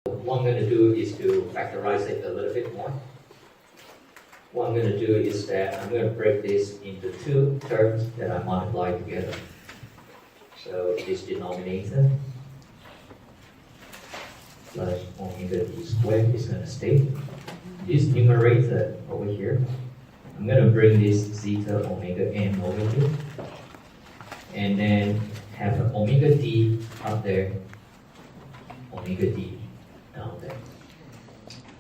What I'm going to do is to factorize it a little bit more. What I'm going to do is that I'm going to break this into two terms that I multiply together. So this denominator plus omega d squared is going to stay. This numerator over here, I'm going to bring this zeta omega n over here, and then have an omega d up there, omega d down there,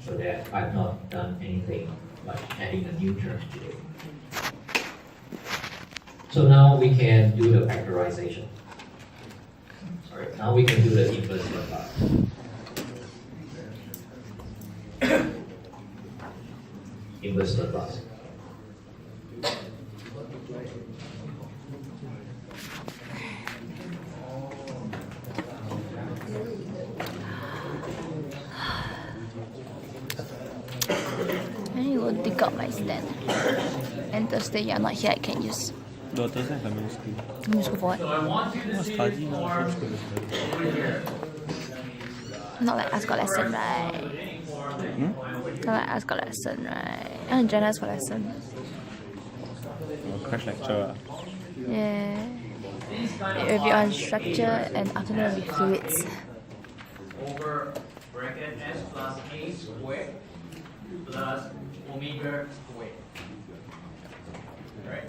so that I've not done anything like adding a new term to it. So now we can do the factorization. Sorry, now we can do the inverse Laplace. Inverse Laplace. I will dig up my stand. And Thursday you're not here, I can use. No, Thursday I'm coming to school. Coming to school for what? So I want you to see study this now, form school is study. over here. Not like us got lesson, right? Not like us got lesson, right? And Janice got lesson. Oh, crash lecture. Yeah. It will be on structure and afternoon will be fluids. Over bracket s plus a squared plus omega squared. Right?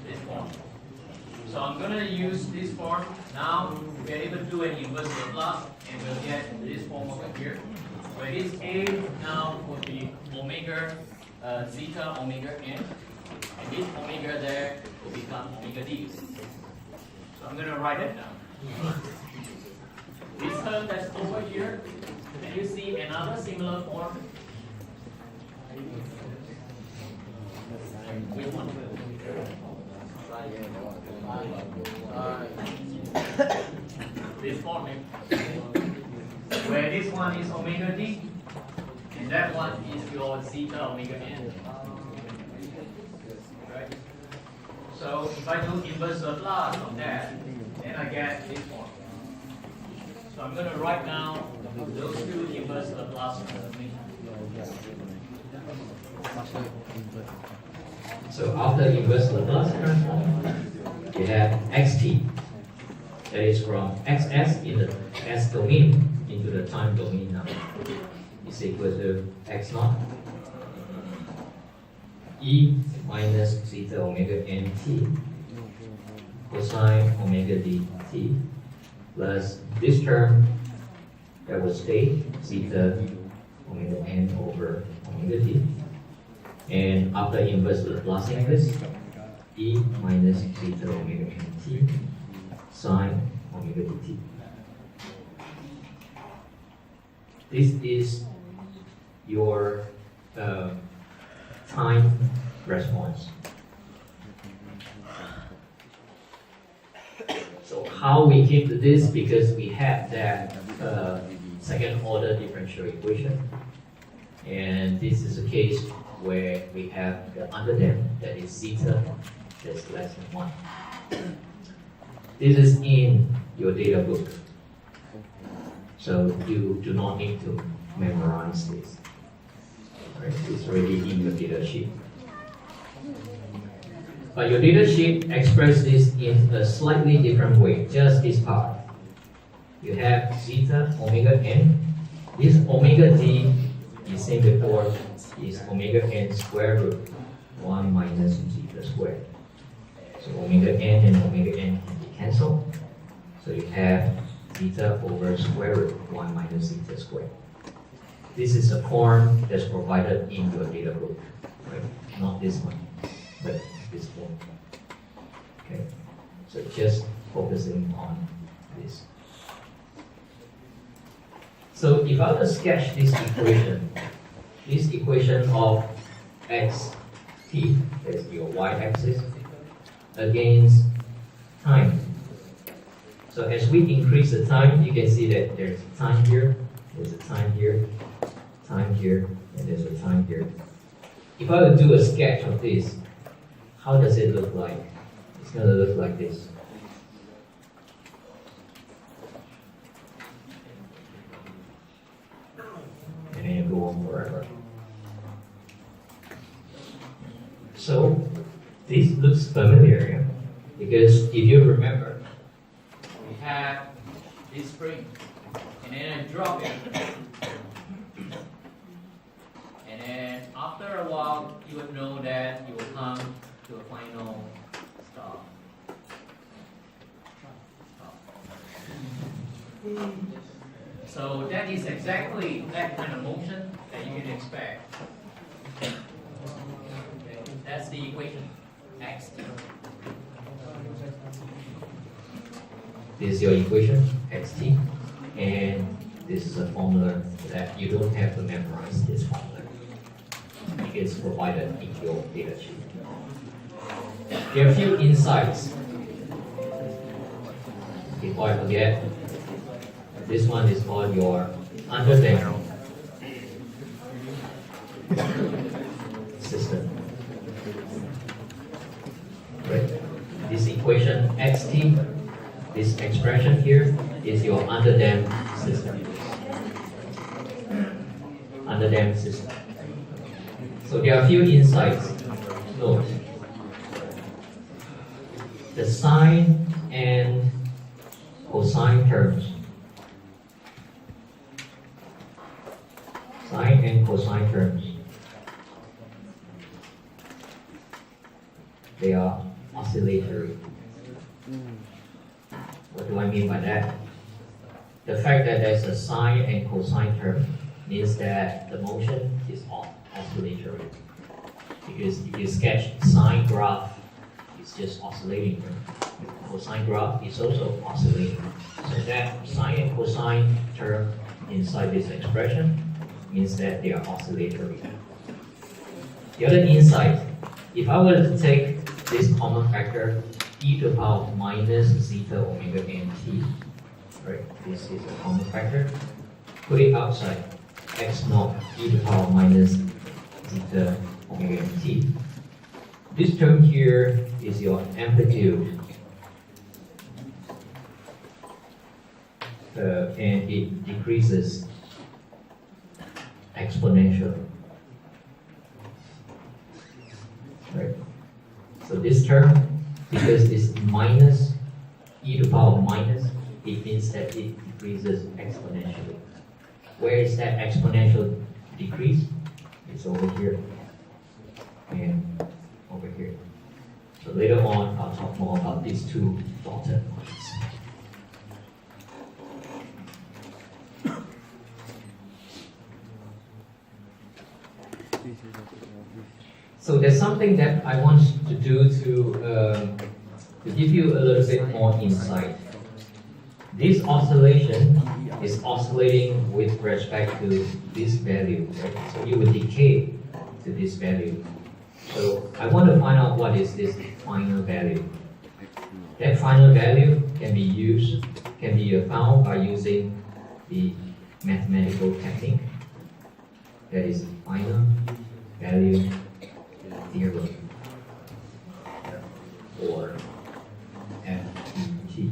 This form. So I'm going to use this form. Now we're able to do an inverse Laplace and we'll get this form over here. Where this a now would be omega zeta omega n. And this omega there will become omega d. So I'm going to write it down. This term that's over here, can you see another similar form? Which one? This form, where this one is omega d, and that one is your zeta omega n. Right? So if I do inverse Laplace of that, then I get this form. So I'm going to write down those two inverse Laplace transformations. So after inverse Laplace transform, you have xt, that is from xs in the s domain into the time domain now, is equal to x naught e minus zeta omega n t cosine omega d t plus this term that will stay, zeta omega n over omega d. And after inverse Laplacian this, e minus zeta omega n t sine omega dt. This is your time response. So how we came to this, because we have that second order differential equation, and this is a case where we have the underdamped, that is zeta that's less than 1. This is in your data book, so you do not need to memorize this. Right? It's already in your data sheet. But your data sheet expresses this in a slightly different way, just this part. You have zeta omega n. This omega d, you seen before, is omega n square root 1 minus zeta squared. So omega n and omega n can be cancelled. So you have zeta over square root 1 minus zeta squared. This is a form that's provided in your data book, right? Not this one, but this form. Okay, so just focusing on this. So if I were to sketch this equation of x t, that's your y-axis, against time. So as we increase the time, you can see that there's time here, there's a time here, and there's a time here. If I were to do a sketch of this, how does it look like? It's going to look like this. forever. So this looks familiar because if you remember, we have this spring, and then I drop it, and then after a while, you would know that you will come to a final stop. So that is exactly that kind of motion that you can expect. That's the equation, xt. this is your equation, xt, and this is a formula that you don't have to memorize this formula. It's provided in your data sheet. There are a few insights. Before I forget, this one is called your underdamped system. Right? This equation xt, this expression here is your underdamped system. Underdamped system. So there are a few insights. Note the sine and cosine terms. Sine and cosine terms. They are oscillatory. What do I mean by that? The fact that there's a sine and cosine term means that the motion is oscillatory. Because if you sketch sine graph, it's just oscillating. Cosine graph is also oscillating. So that sine and cosine term inside this expression means that they are oscillatory. The other insight, if I were to take this common factor e to the power minus zeta omega n t, right? This is a common factor. Put it outside, x naught e to the power minus zeta omega n t. This term here is your amplitude, and it decreases exponentially. Right? So this term, because it's minus e to the power minus, it means that it decreases exponentially. Where is that exponential decrease? It's over here and over here. So later on, I'll talk more about these two dotted lines. So there's something that I want to do to give you a little bit more insight. This oscillation is oscillating with respect to this value, right? So you will decay to this value. So I want to find out what is this final value. That final value can be found by using the mathematical technique. That is final value theorem, or FVT.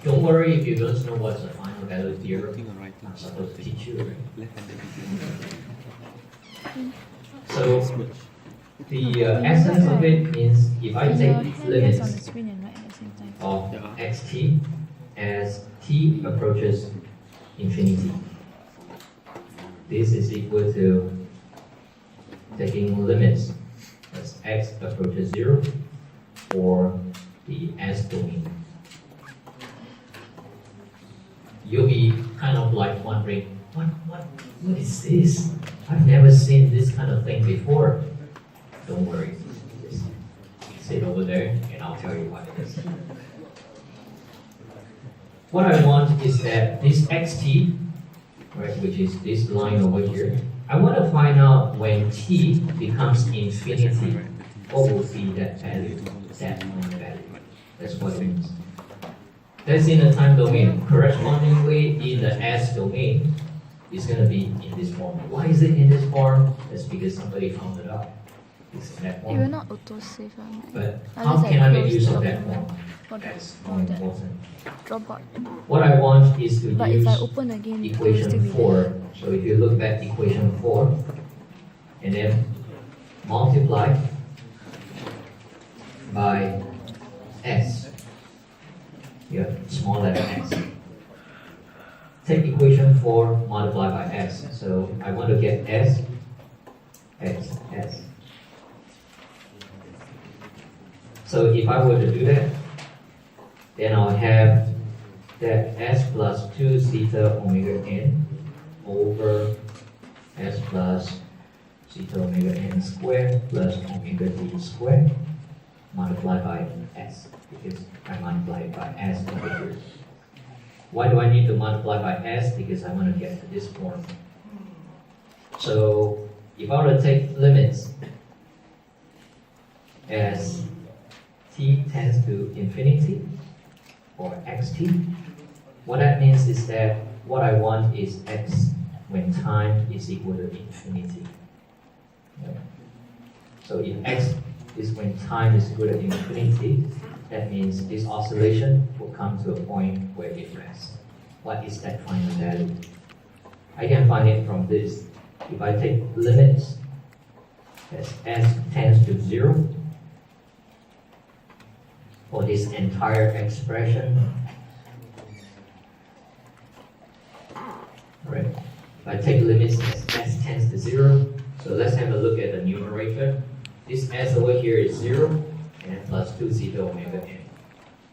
Don't worry if you don't know what's the final value theorem. I'm supposed to teach you, right? So the essence of it means if I take limits of xt as t approaches infinity, this is equal to taking limits as x approaches 0 for the S domain. You'll be kind of like wondering, what is this? I've never seen this kind of thing before. Don't worry, just sit over there and I'll tell you what it is. What I want is that this xt, right, which is this line over here, I want to find out when t becomes infinity, what will be that value, that value. That's what it means. That's in the time domain. Correspondingly, in the S domain, it's going to be in this form. Why is it in this form? That's because somebody found it out. is that It will one. not autosave on it. But Unless how can I make close use the of that document. one? What That's what more that? important. Dropbox. What I want is to But use if I open again, it will equation still be 4. there. So if you look back equation 4, and then multiply by s. Yeah, small letter s. Take equation 4, multiply by s. So I want to get s, s, s. So if I were to do that, then I'll have that s plus 2 zeta omega n over s plus zeta omega n squared plus omega d squared multiplied by s, because I multiplied by s over here. Why do I need to multiply by s? Because I want to get to this form. So if I were to take limits as t tends to infinity, or xt, what that means is that what I want is x when time is equal to infinity. Yeah. So if x is when time is equal to infinity, that means this oscillation will come to a point where it rests. What is that final value? I can find it from this. If I take limits as s tends to 0, for this entire expression, alright, if I take limits as s tends to 0, so let's have a look at the numerator. This s over here is 0, and plus 2 zeta omega n.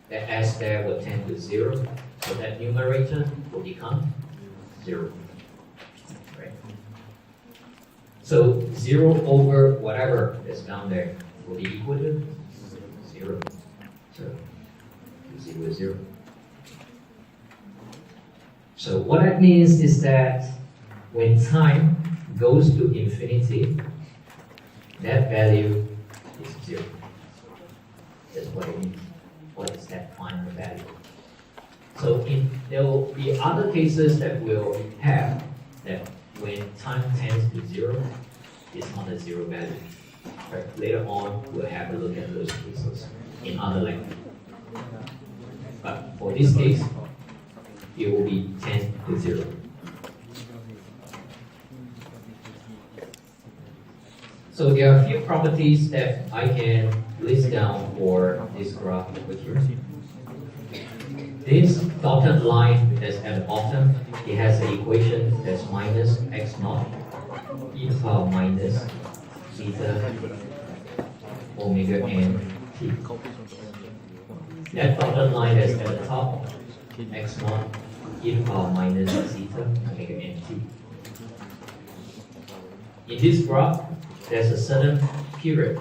That s there will tend to 0, so that numerator will become 0. Right? So 0 over whatever is down there will be equal to 0. So 0 is 0. So what that means is that when time goes to infinity, that value is 0. That's what it means. What is that final value? So there will be other cases that will have that when time tends to 0, it's not a 0 value. But later on, we'll have a look at those cases in other languages. But for this case, it will be 10 to 0. So there are a few properties that I can list down for this graph over here. This dotted line that's at the bottom, it has an equation that's minus x naught e to the power minus zeta omega n t. That dotted line that's at the top, x naught e to the power minus zeta omega n t. In this graph, there's a certain period.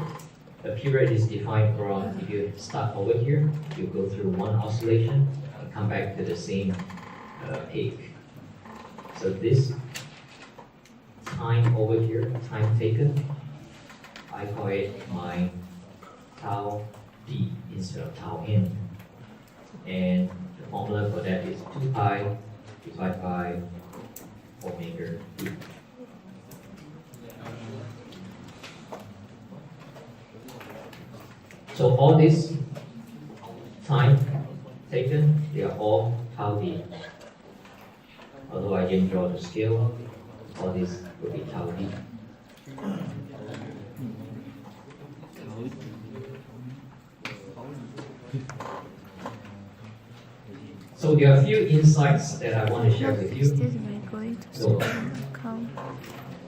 The period is defined from, if you start over here, you go through one oscillation and come back to the same peak. So this time over here, time taken, I call it my tau d instead of tau n. And the formula for that is 2 pi divided by omega d. So all this time taken, they are all tau d. Although I didn't draw the scale, all this will be tau d. So there are a few insights that I want to share with Is you. this by going to So- account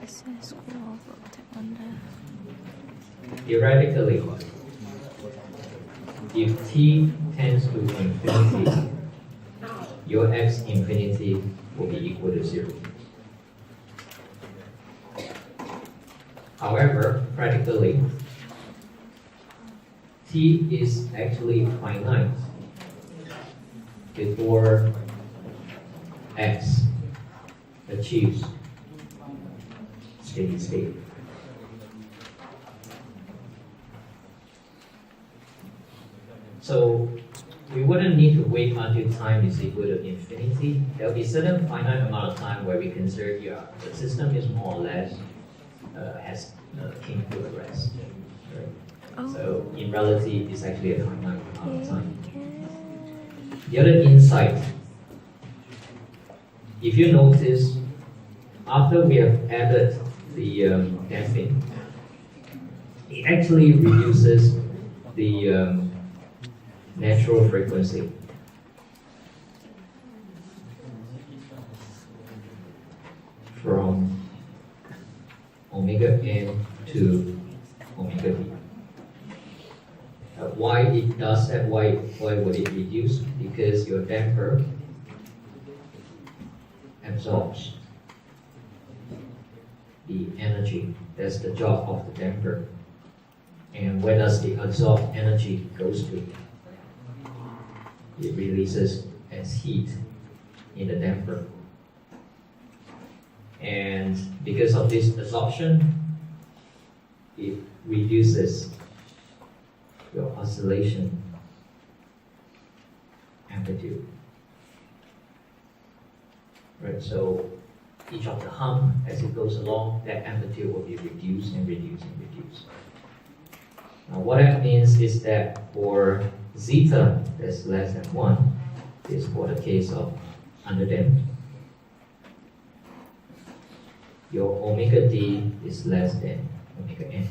SS school of tap on there? Theoretically, if t tends to infinity, your x infinity will be equal to 0. However, practically, t is actually finite before x achieves steady state. So we wouldn't need to wait until time is equal to infinity. There will be certain finite amount of time where we consider, yeah, the system is more or less has came to a rest. Right? Oh. So in reality, it's actually a finite amount of time. The other insight, if you notice, after we have added the damping, it actually reduces the natural frequency. From omega n to omega b. Why it does that? Why would it reduce? Because your damper absorbs the energy. That's the job of the damper. And where does the absorbed energy goes to? It releases as heat in the damper. And because of this absorption, it reduces your oscillation amplitude. Right, so each of the hum, as it goes along, that amplitude will be reduced and reduced and reduced. Now what that means is that for zeta that's less than 1, is for the case of underdamped, your omega d is less than omega n.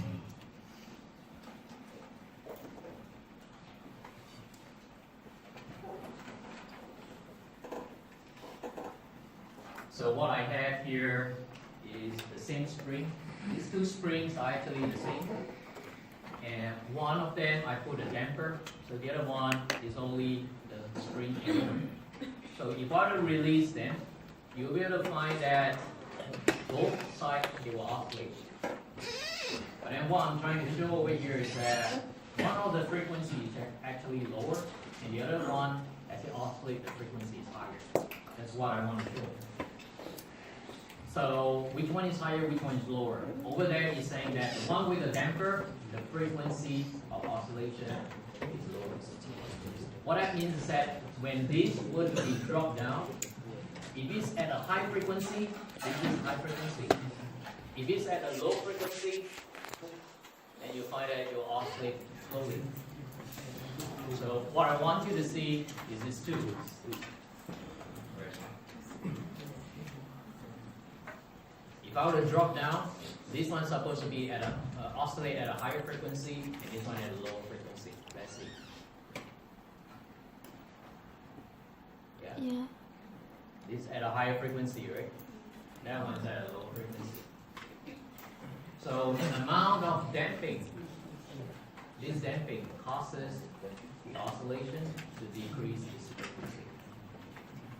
So what I have here is the same spring. These two springs are actually the same. And one of them I put a damper, so the other one is only the spring anchor. So if I were to release them, you'll be able to find that both sides they will oscillate. But then what I'm trying to show over here is that one of the frequencies is actually lower, and the other one, as it oscillates, the frequency is higher. That's what I want to show. So which one is higher, which one is lower? Over there is saying that the one with the damper, the frequency of oscillation is lower. What that means is that when this would be dropped down, if it's at a high frequency, this is high frequency. If it's at a low frequency, then you'll find that it will oscillate slowly. So what I want you to see is this too. If I were to drop down, this one's supposed to be at a oscillate at a higher frequency, and this one at a lower frequency. Let's see. Yeah. This at a higher frequency, right? That one's at a lower frequency. So the amount of damping, this damping causes the oscillation to decrease this frequency.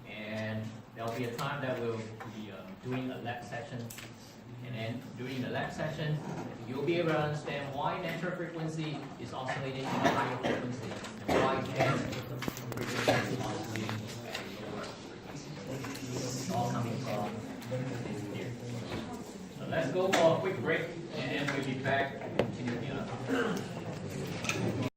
And there'll be a time that we'll be doing a lab session. And then during the lab session, you'll be able to understand why natural frequency is oscillating at a higher frequency and why damp frequency is oscillating at a lower frequency. It's all coming from this here. So let's go for a quick break, and then we'll be back to continue the other.